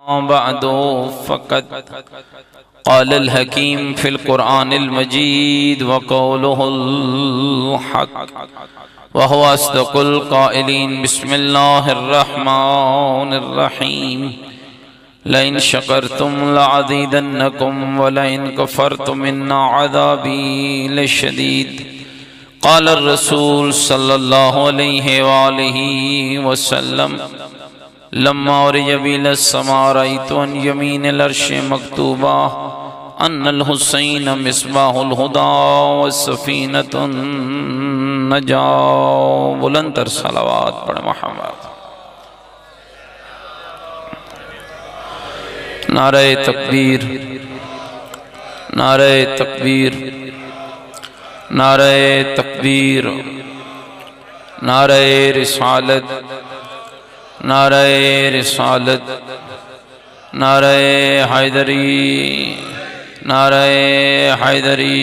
बअदु फ़क़द क़ालल हकीम fill क़ुरआनिल मजीद व क़ौलुहुल हक़ व हुवा अस्दक़ुल क़ाइलीन। बिस्मिल्लाहिर रहमानिर रहीम। लइन शकरतुम लअज़ीदन्नकुम व लइन कफ़रतुम इन्न अज़ाबी लशदीद। क़ाल रसूल सल्लल्लाहु अलैहि वालिहि वसल्लम लम्मा उरिज बिल समा रअयतु अन यमीनिल अर्शि मक्तूबा अन्नल हुसैन मिस्बाहुल हुदा व सफ़ीनतुन नजा। बुलंदतर सलावत पढ़ मोहम्मद। नारे तकबीर, नारे तकबीर, नारे तकबीर, नारे रिसालत, नारे रिसालत, नारे हैदरी, नारे हैदरी।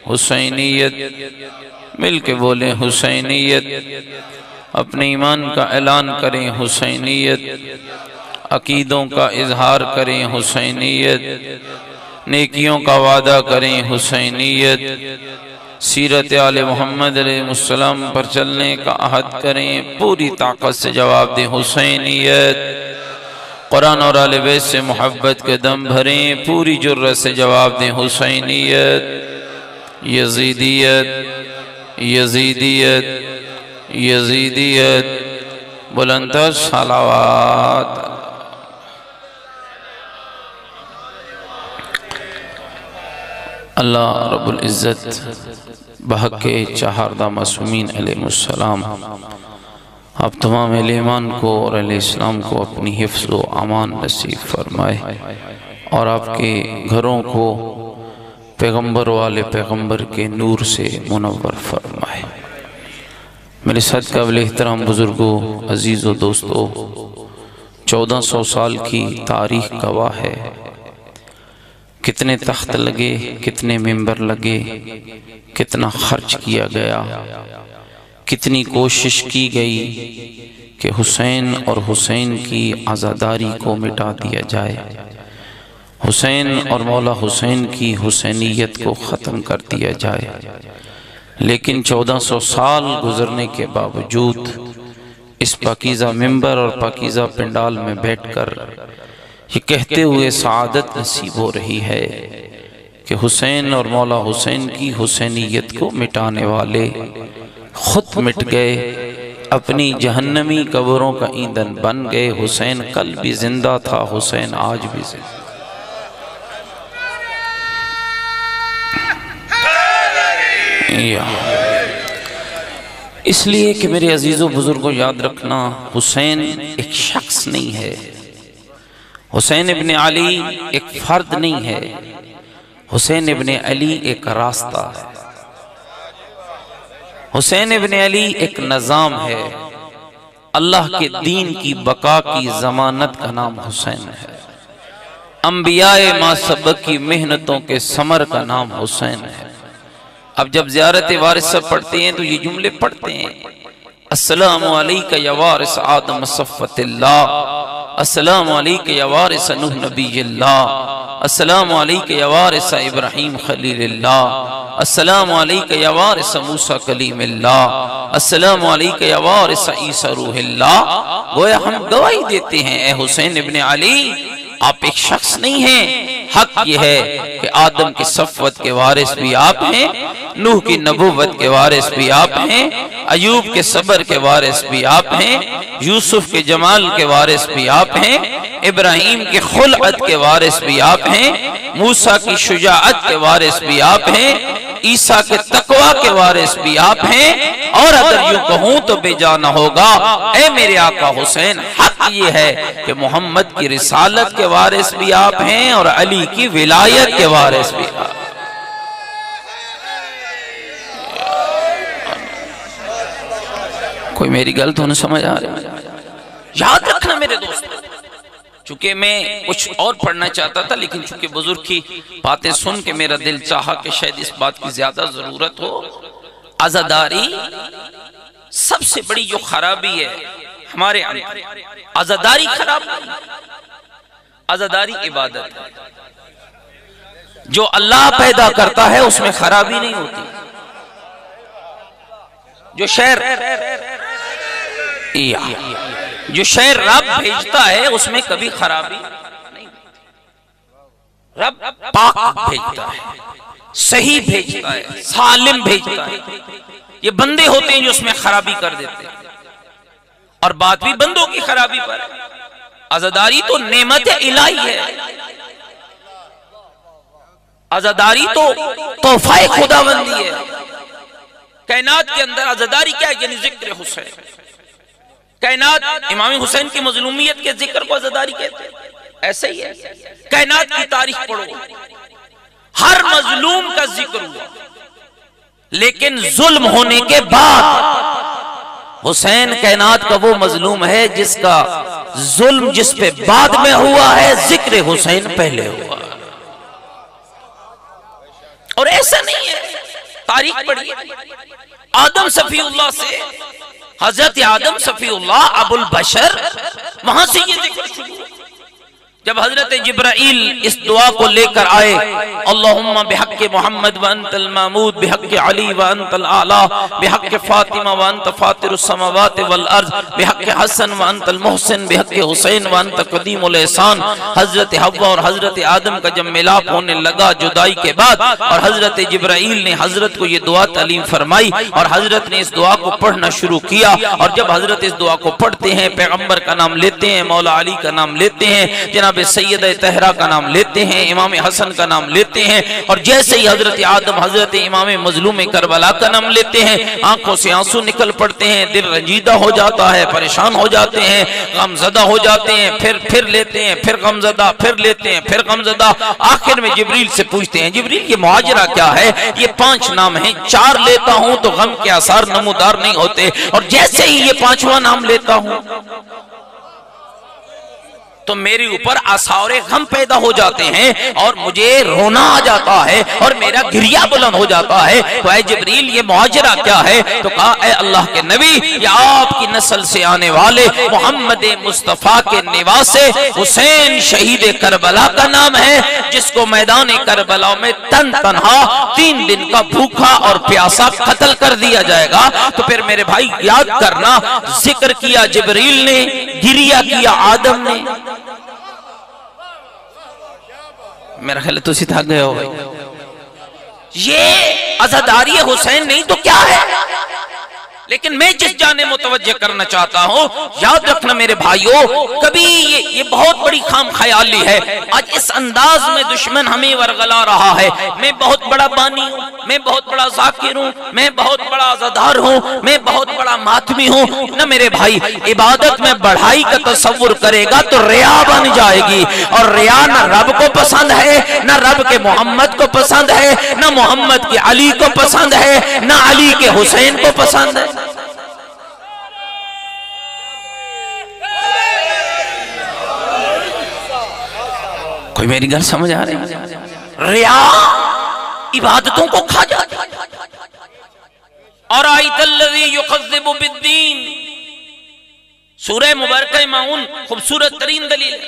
हुसैनियत, मिल के बोलें हुसैनियत। अपने ईमान का ऐलान करें हुसैनियत। अकीदों का इजहार करें हुसैनियत। नेकियों का वादा करें हुसैनियत। सीरत आले मोहम्मद अलैहिस्सलाम पर चलने का अहद करें, पूरी ताकत से जवाब दें हुसैनियत। कुरान और आले बैत से मोहब्बत के दम भरें, पूरी जुर्रत से जवाब दें हुसैनियत। यजीदियत, यजीदियत, यजीदियत। बुलंदतर सलावत। अल्लाह रब्बुल इज़्ज़त बहक़ चहारदा मासूमीन अलैहिमुस्सलाम आप तमाम ईमान को और अहले इस्लाम को अपनी हिफ्ज़ व अमान नसीब फरमाए और आपके घरों को पैगम्बर वाले पैगम्बर के नूर से मुनव्वर फरमाए। मेरे साथ काबिल एहतराम बुज़ुर्गों, अज़ीज़ व दोस्तों, 1400 साल की तारीख़ गवाह है। कितने तख्त लगे, कितने मिंबर लगे, कितना खर्च किया गया, कितनी कोशिश की गई कि हुसैन और हुसैन की आज़ादारी को मिटा दिया जाए, हुसैन और मौला हुसैन की हुसैनियत को ख़त्म कर दिया जाए। लेकिन 1400 साल गुजरने के बावजूद इस पाकीज़ा मिंबर और पाकीज़ा पंडाल में बैठकर ये कहते हुए सआदत नसीब हो रही है कि हुसैन और मौला हुसैन की हुसैनियत को मिटाने वाले खुद मिट गए, अपनी जहन्नमी कब्रों का ईंधन बन गए। हुसैन कल भी जिंदा था, हुसैन आज भी जिंदा। इसलिए कि मेरे अजीज़ों बुजुर्गों याद रखना, हुसैन एक शख्स नहीं है, हुसैन इब्ने अली एक फर्द नहीं है, हुसैन इब्ने अली एक रास्ता है, हुसैन इब्ने अली एक निज़ाम है। अल्लाह के दीन की बका की जमानत का नाम हुसैन है। अंबियाए मासबक की मेहनतों के समर का नाम हुसैन है। अब जब ज़ियारत वारिस पढ़ते हैं तो ये जुमले पढ़ते हैं, अस्सलामु अलैका या वारिस आदम सफ़्वतिल्लाह, अस्सलामु अलैका या वारिस नूह नबीयिल्लाह, अस्सलामु अलैका या वारिस इब्राहीम खलीलिल्लाह, अस्सलामु अलैका या वारिस मूसा कलीमिल्लाह, अस्सलामु अलैका या वारिस ईसा रूहिल्लाह। गोया हम गवाही देते हैं, ए हुसैन इब्ने अली आप एक शख्स नहीं हैं। हक ये है कि आदम के सफ़वत के वारिस भी आप हैं, नूह की नबूवत के वारिस भी आप हैं, अयूब के सबर के वारिस भी आप हैं, यूसुफ के जमाल के वारिस भी आप हैं, इब्राहीम के खुलअत के वारिस भी आप हैं, मूसा की शुजाअत के वारिस भी आप हैं, ईसा के तकवा के वारिस भी आप हैं। और अगर यूं कहूं तो बेजाना होगा, ऐ मेरे आका हुसैन, हक ये है कि मोहम्मद की रिसालत के वारिस भी आप हैं और अली की विलायत के वारिस भी आप। कोई मेरी गल तो नहीं समझ आ रही? याद रखना मेरे दोस्त, चूंकि मैं कुछ और पढ़ना चाहता था, लेकिन चूंकि बुजुर्ग की बातें सुन के मेरा दिल चाहा कि शायद इस बात की ज्यादा जरूरत हो। आजादारी सबसे बड़ी जो खराबी है हमारे अंदर, आजादारी खराब नहीं, आज़ादारी इबादत है। जो अल्लाह पैदा करता है उसमें खराबी नहीं होती। जो शहर रब भेजता है उसमें कभी खराबी नहीं। रब पाक भेजता है, सही भेजता है, सालिम भेजता है। ये बंदे होते हैं जो उसमें खराबी कर देते हैं, और बात भी बंदों की खराबी पर है। आज़ादारी तो नेमत इलाही है, आज़ादारी तो तोहफा खुदाबंदी है। कायनात के अंदर आज़ादारी क्या है? यानी जिक्र हुसैन। कायनात इमाम हुसैन की मजलूमियत के जिक्र को आज़ादारी कहते हैं। ऐसे ही है, कायनात की तारीख पढ़ो, हर मजलूम का जिक्र हुआ, लेकिन जुल्म होने के बाद हुसैन कायनात का वो मजलूम है जिसका जुल्म जिस पे बाद में हुआ है, जिक्र हुसैन पहले हुआ। और ऐसा नहीं है, तारीख पढ़िए, आदम सफीउल्लाह से हजरत आदम सफीउल्लाह अबुल बशर, वहां से ये जिक्र शुरू। जब हजरत जिब्राइल इस दुआ को लेकर आए, अल्लाहुम्मा बिहक्के मोहम्मद व अंतल महमूद बिहक्के अली व अंतल आला बिहक्के फातिमा व अंत फातिरुस समावाति वल अर्ज बिहक्के हसन व अंतल मोहसिन बिहक्के हुसैन व अंत कदीमुल एहसान। हजरत हव्वा और हजरत आदम का जब मिलाप होने लगा जुदाई के बाद, और हजरत जिब्राइल ने हजरत को ये दुआ तालीम फरमाई, और हजरत ने इस दुआ को पढ़ना शुरू किया। और जब हजरत इस दुआ को पढ़ते हैं, पैगम्बर का नाम लेते हैं, मौला अली का नाम लेते हैं, जनाब सैयद तहरा का नाम लेते हैं, इमाम हसन का नाम लेते हैं, और जैसे ही हजरत आदम हजरत इमाम मजलूम करबला का नाम लेते हैं, आंखों से आंसू निकल पड़ते हैं, दिल रंजीदा हो जाता है, परेशान हो जाते हैं, गमजदा हो जाते हैं, फिर लेते हैं, फिर गमजदा, फिर लेते हैं, फिर गमजदा। आखिर में जिब्रील से पूछते हैं, जिब्रील ये मुआजरा क्या है? ये 5 नाम हैं, 4 लेता हूं तो गम के आसार नमूदार नहीं होते, और जैसे ही ये 5वां नाम लेता हूं तो मेरे ऊपर आसारे गम पैदा हो जाते हैं, और मुझे रोना आ जाता है, और मेरा गिरिया बुलंद हो जाता है। तो ऐ जिब्रील ये मुआजरा क्या है? तो कहा, ऐ अल्लाह के नबी, ये आपकी नस्ल से आने वाले मोहम्मद मुस्तफा के निवासे हुसैन शहीद करबला का नाम है, जिसको मैदान करबला में तन तनहा 3 दिन का भूखा और प्यासा कत्ल कर दिया जाएगा। तो फिर मेरे भाई याद करना, जिक्र किया जिब्रील ने, गिरिया किया आदम ने। मेरा ख्याल तुसी थक गए हो भाई। ये आज़ादारी हुसैन नहीं तो क्या है? लेकिन मैं जिस जाने मुतवज्जे करना चाहता हूँ, याद रखना मेरे भाइयों, कभी ये बहुत बड़ी खाम ख्याली है। आज इस अंदाज में दुश्मन हमें वरगला रहा है, मैं बहुत बड़ा बानी हूँ, मैं बहुत बड़ा जाकिर हूँ, मैं बहुत बड़ा आज़ादार हूँ, मैं बहुत बड़ा मातमी हूँ। न मेरे भाई, इबादत में बढ़ाई का तसव्वुर करेगा तो रिया बन जाएगी, और रिया न रब को पसंद है, न रब के मोहम्मद को पसंद है, न मोहम्मद के अली को पसंद है, न अली के हुसैन को पसंद है। कोई मेरी गल समझ आ रही? रिया इबादतों को खा जाती। और आयतल्लज़ी युकज़्ज़िबु बिद्दीन, सूरह मुबारका माऊन खूबसूरत तरीन दलील।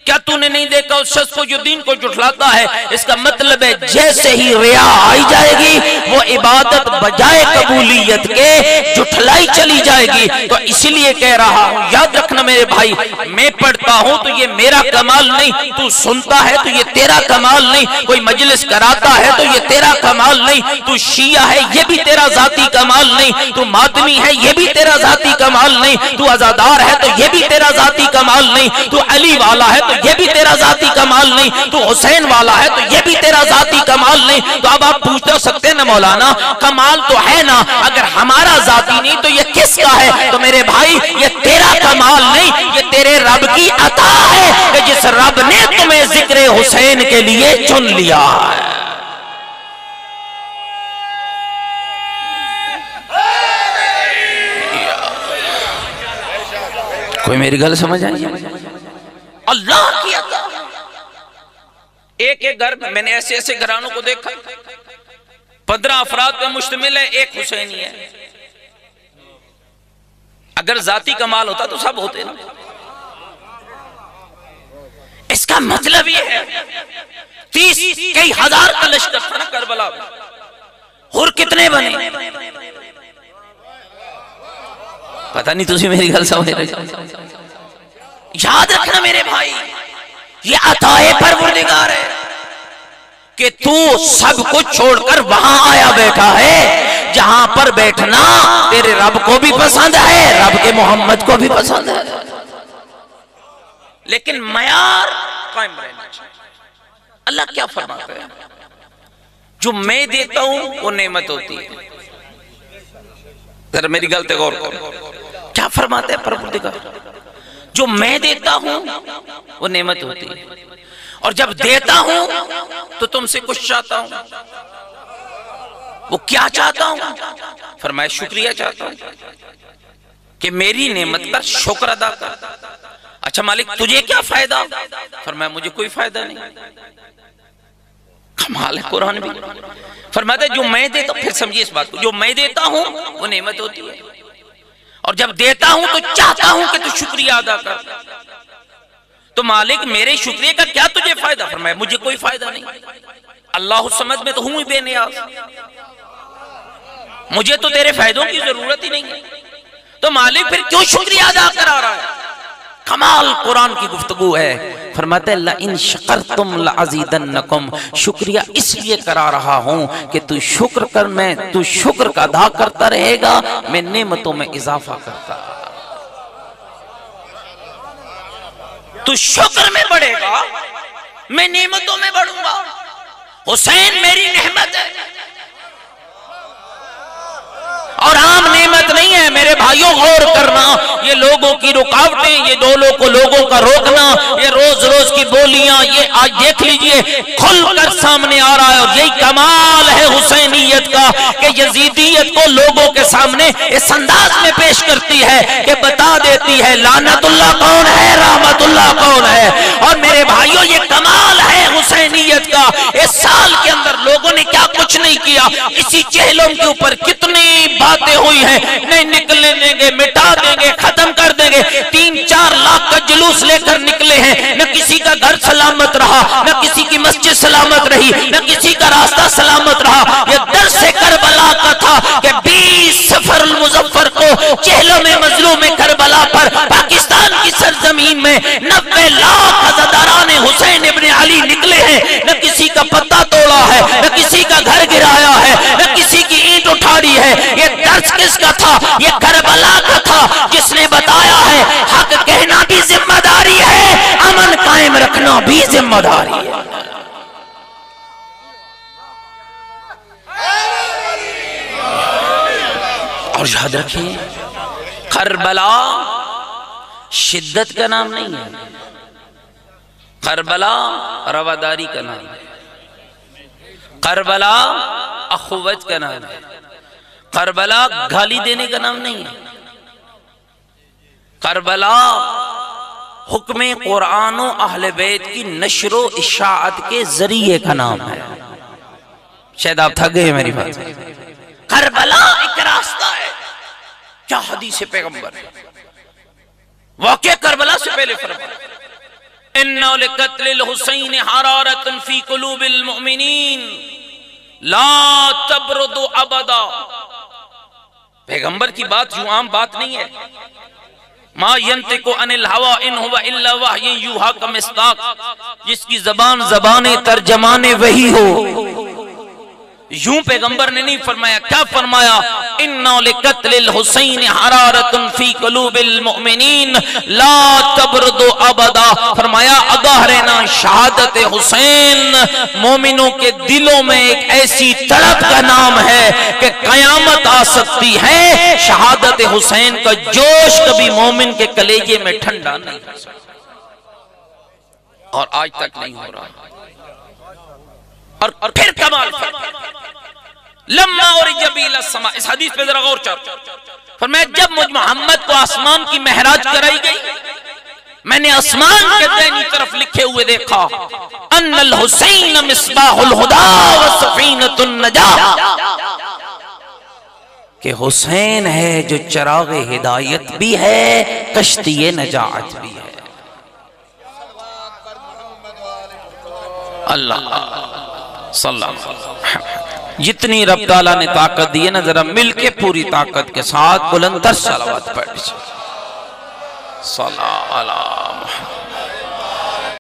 क्या तूने नहीं देखा उस शख्स को जो दीन को जुठलाता है? इसका मतलब है जैसे ही रिया आई जाएगी, वो इबादत बजाय कबूलियत के जुठलाई चली जाएगी। तो इसीलिए कह रहा हूं, याद रखना मेरे भाई, मैं पढ़ता हूं तो ये मेरा कमाल नहीं, तू सुनता है तो ये तेरा कमाल नहीं, कोई मजलिस कराता है तो ये तेरा कमाल नहीं, तू शिया है ये भी तेरा जाती कमाल नहीं, तू मातमी है ये भी तेरा जाती कमाल नहीं, तू आज़ादार है तो ये भी तेरा जाती कमाल नहीं, तू अली वाला है तो ये भी तेरा जाती कमाल नहीं, तू हुसैन वाला है तो ये भी तेरा जाती कमाल नहीं। तो अब आप पूछ तो सकते हैं ना, मौलाना कमाल तो है ना, अगर हमारा जाती नहीं तो ये किसका है? तो मेरे भाई, ये तेरा कमाल नहीं, ये तेरे रब की अता है कि जिस रब ने तुम्हें जिक्र हुसैन के लिए चुन लिया है। कोई मेरी गल समझ आई? अल्लाह की अता। एक घर में मैंने ऐसे ऐसे घरानों को देखा, 15 अफराद पे मुश्तमिल है, एक हुसैनी है। अगर जाती कमाल होता तो सब होते ना। इसका मतलब ये है 30 कई हजार का लश्कर था ना करबला में, और कितने बने पता नहीं, तुझे मेरी गल समझ रहे। याद रखना मेरे भाई, ये अताए परवरदिगार है कि तू सब कुछ छोड़कर वहां आया बैठा है जहां पर बैठना तेरे रब को भी पसंद है, रब के मोहम्मद को भी पसंद है, लेकिन मयार कायम रहना चाहिए। अल्लाह क्या फरमाता है, जो मैं देता हूं वो नेमत होती है। जरा मेरी गलती गौर करो, क्या फरमाते हैं परवरदिगार, जो मैं देता हूं वो नेमत होती है, और जब देता हूं तो तुमसे कुछ चाहता हूं। वो क्या चाहता हूं? फरमाया शुक्रिया चाहता हूं कि मेरी नेमत का शुक्र अदा कर। अच्छा मालिक तुझे क्या फायदा? फरमाया मुझे कोई फायदा नहीं। कमाल है कुरान भी। फरमाता जो मैं देता, फिर समझिए इस बात को, जो मैं देता हूं वो नेमत होती है, और जब देता हूं तो चाहता हूं कि तू शुक्रिया अदा कर। तो मालिक मेरे शुक्रिया का क्या तुझे फायदा? फरमाया मुझे कोई फायदा नहीं, अल्लाह समझ में तो हूं ही बेनियाज, मुझे तो तेरे फायदों की जरूरत ही नहीं है, तो मालिक फिर क्यों शुक्रिया अदा करा रहा है? कमाल कुरान की गुफ्तगू है। फरमाते हैं इन शकरतुम लअज़ीदन्नकुम, शुक्रिया इसलिए करा रहा हूं कि तू शुक्र कर, मैं तू शुक्र का अदा करता रहेगा, मैं नेमतों में इजाफा करता, तू शुक्र में बढ़ेगा, मैं नेमतों में बढ़ूंगा। हुसैन मेरी नेमत है और आम नेमत नहीं है मेरे भाइयों, गौर करना। ये लोगों की रुकावटें, ये लोगों का रोकना, ये रोज रोज की बोलियां, ये आज देख लीजिए खुलकर सामने आ रहा है। और यही कमाल है हुसैनियत का कि यजीदियत को लोगों के सामने इस अंदाज में पेश करती है कि बता देती है लानतुल्लाह कौन है, रहमतुल्लाह कौन है। और मेरे भाइयों ये कमाल है हुसैनियत का। इस साल के अंदर लोगों ने क्या कुछ नहीं किया, इसी चेहलों के ऊपर कितनी बातें हुई हैं, नहीं निकलने देंगे, मिटा देंगे, खत्म कर देंगे। 3-4 लाख का जुलूस लेकर निकले हैं, न किसी का घर सलामत रहा, न किसी की मस्जिद सलामत रही, न किसी का रास्ता सलामत रहा। यह दर्स करबला का था कि 20 सफर मुजफ्फर को चेहलों में मजलूम करबला पर पाकिस्तान की सरजमीन में 90 लाख अज़ादाराने हुसैन इब्न अली निकले हैं, न किसी का पत्ता तोड़ा है, न किसी का घर गिराया है, न किसी की ईंट उठाड़ी है। ये दर्ज किसका था? ये करबला का था, जिसने बताया है हक कहना भी जिम्मेदारी है, अमन कायम रखना भी जिम्मेदारी है। और याद रखिए करबला शिद्दत का नाम नहीं है, करबला रवादारी का नाम है, करबला अखुवत का नाम है, करबला गाली देने का नाम नहीं है, करबला हुक्म कुरान और अहले बैत की नशरो इशाअत के जरिए का नाम है। शायद आप थक गए मेरी बात। करबला एक रास्ता है, क्या हदीस है पैगंबर है। वाक़या करबला से पहले फरमाया इन्ना लिक़त्लिल हुसैन हरारतुन फी कुलूबिल मुमिनीन ला तबरुदु अबदा। पैगंबर की बात यूं आम बात नहीं है। मा यंतिकु अनिल हवा इन हुवा इल्ला वह्युन यूहा का मिस्दाक, जिसकी जबान ज़बाने तर्जमाने वही हो। यूं पैगंबर ने नहीं फरमाया, क्या फरमाया? इन्ना लिक़त्लिल हुसैन हरारतुन फी कुलूबिल मुमिनीन ला तबरुदु अबदा। फरमाया आगाह रहना, शहादत हुसैन मोमिनों के दिलों में एक ऐसी तड़प का नाम है कि कयामत आ सकती है। शहादत हुसैन का जोश कभी मोमिन के कलेजे में ठंडा नहीं हो सकता, और आज तक नहीं हो रहा। और फिर कमाल लम्मा और जबील समा, इस हदीस पे जरा गौर कर। फरमाया जब मुझ मोहम्मद को आसमान की महराज कराई गई, मैंने आसमान के दाहिनी तरफ लिखे हुए देखा अन्नल हुसैन मिस्बाहुल हुदा व सफीनतुन नजाह, कि हुसैन है जो चराग़े हिदायत भी है, कश्ती नजात भी है। अल्लाह सल्लल्लाहु। जितनी रब ताला ने ताकत दी है ना, जरा मिलके पूरी ताकत के साथ बुलंद सलावत पढ़ लीजिए। सल्लल्लाहु अलैहि